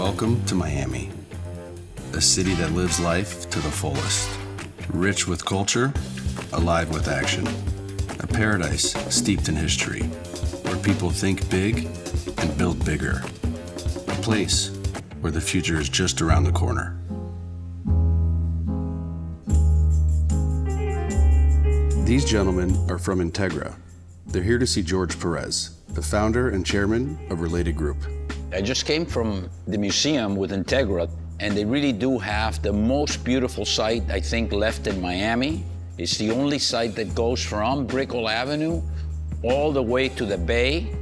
Welcome to Miami, a city that lives life to the fullest, rich with culture, alive with action, a paradise steeped in history, where people think big and build bigger, a place where the future is just around the corner. These gentlemen are from Integra. They're here to see George Perez, the founder and chairman of Related Group. I just came from the museum with Integra, and they really do have the most beautiful site, I think, left in Miami. It's the only site that goes from Brickell Avenue all the way to the bay.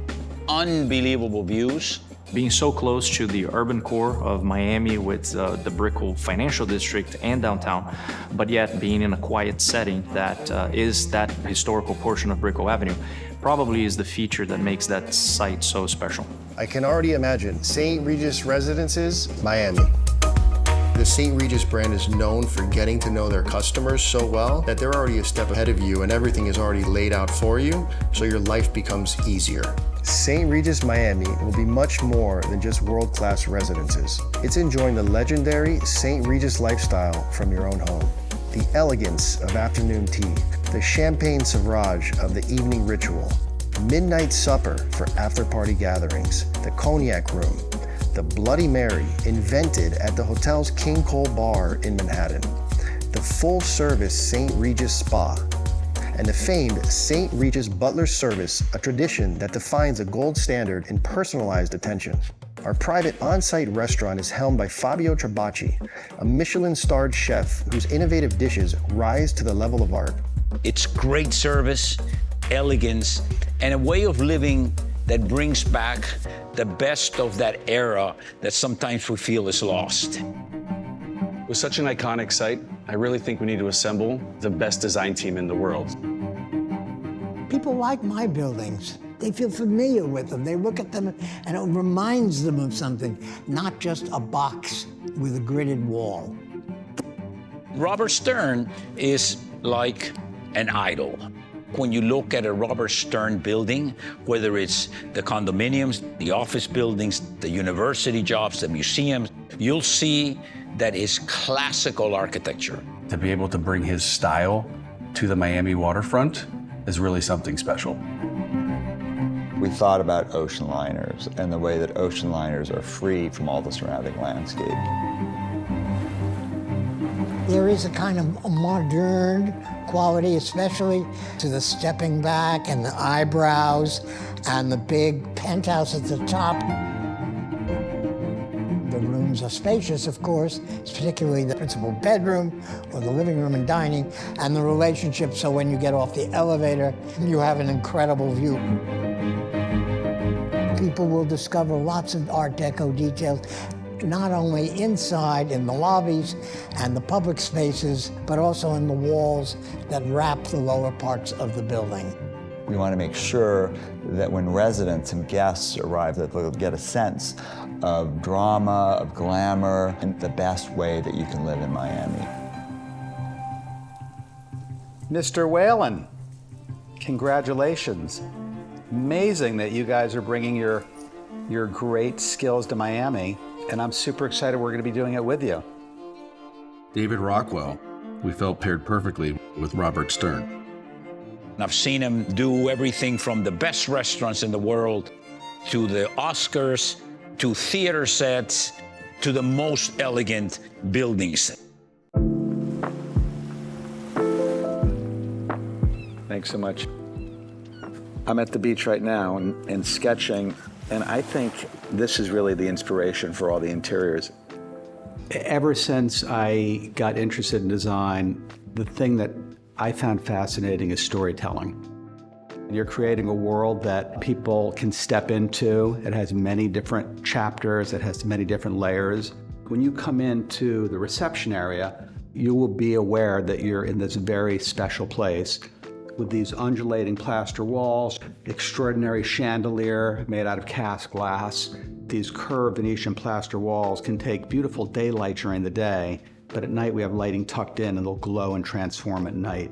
Unbelievable views. Being so close to the urban core of Miami with the Brickell Financial District and downtown, but yet being in a quiet setting that is that historical portion of Brickell Avenue, probably is the feature that makes that site so special. I can already imagine St. Regis Residences, Miami. The St. Regis brand is known for getting to know their customers so well that they're already a step ahead of you and everything is already laid out for you, so your life becomes easier. St. Regis Miami will be much more than just world-class residences. It's enjoying the legendary St. Regis lifestyle from your own home. The elegance of afternoon tea, the champagne sevrage of the evening ritual, midnight supper for after-party gatherings, the cognac room, the Bloody Mary invented at the hotel's King Cole Bar in Manhattan, the full-service St. Regis Spa, and the famed St. Regis Butler Service, a tradition that defines a gold standard in personalized attention. Our private on-site restaurant is helmed by Fabio Trabacci, a Michelin-starred chef whose innovative dishes rise to the level of art. It's great service, elegance, and a way of living that brings back the best of that era that sometimes we feel is lost. With such an iconic site, I really think we need to assemble the best design team in the world. People like my buildings. They feel familiar with them. They look at them and it reminds them of something, not just a box with a gridded wall. Robert Stern is like an idol. When you look at a Robert Stern building, whether it's the condominiums, the office buildings, the university jobs, the museums, you'll see that is classical architecture. To be able to bring his style to the Miami waterfront is really something special. We thought about ocean liners and the way that ocean liners are free from all the surrounding landscape. There is a kind of a modern quality, especially to the stepping back and the eyebrows and the big penthouse at the top. The rooms are spacious, of course, particularly the principal bedroom or the living room and dining, and the relationship, so when you get off the elevator, you have an incredible view. People will discover lots of Art Deco details, not only inside in the lobbies and the public spaces, but also in the walls that wrap the lower parts of the building. We want to make sure that when residents and guests arrive, that they'll get a sense of drama, of glamour, and the best way that you can live in Miami. Mr. Whalen, congratulations. Amazing that you guys are bringing your great skills to Miami, and I'm super excited we're going to be doing it with you. David Rockwell, we felt paired perfectly with Robert Stern. I've seen him do everything from the best restaurants in the world to the Oscars, to theater sets, to the most elegant buildings. Thanks so much. I'm at the beach right now and sketching, and I think this is really the inspiration for all the interiors. Ever since I got interested in design, the thing that I found fascinating is storytelling. You're creating a world that people can step into. It has many different chapters, it has many different layers. When you come into the reception area, you will be aware that you're in this very special place with these undulating plaster walls, extraordinary chandelier made out of cast glass. These curved Venetian plaster walls can take beautiful daylight during the day, but at night we have lighting tucked in and they'll glow and transform at night.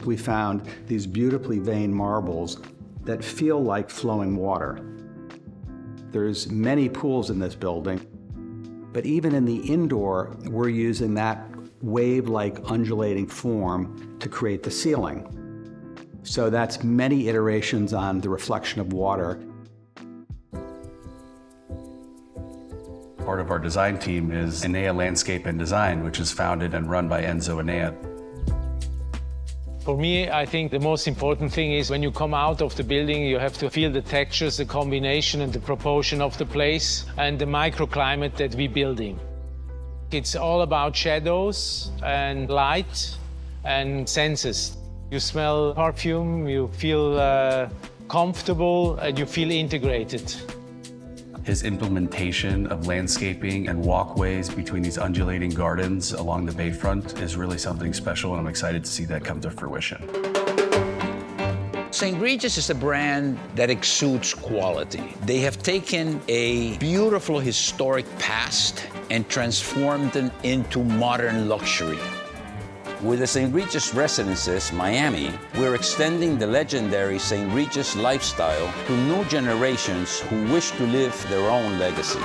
We found these beautifully veined marbles that feel like flowing water. There's many pools in this building. But even in the indoor, we're using that wave-like undulating form to create the ceiling. So that's many iterations on the reflection of water. Part of our design team is Enea Landscape and Design, which is founded and run by Enzo Enea. For me, I think the most important thing is when you come out of the building, you have to feel the textures, the combination and the proportion of the place and the microclimate that we're building. It's all about shadows and light and senses. You smell perfume, you feel comfortable, and you feel integrated. His implementation of landscaping and walkways between these undulating gardens along the bayfront is really something special, and I'm excited to see that come to fruition. St. Regis is a brand that exudes quality. They have taken a beautiful historic past and transformed it into modern luxury. With the St. Regis Residences, Miami, we're extending the legendary St. Regis lifestyle to new generations who wish to live their own legacy.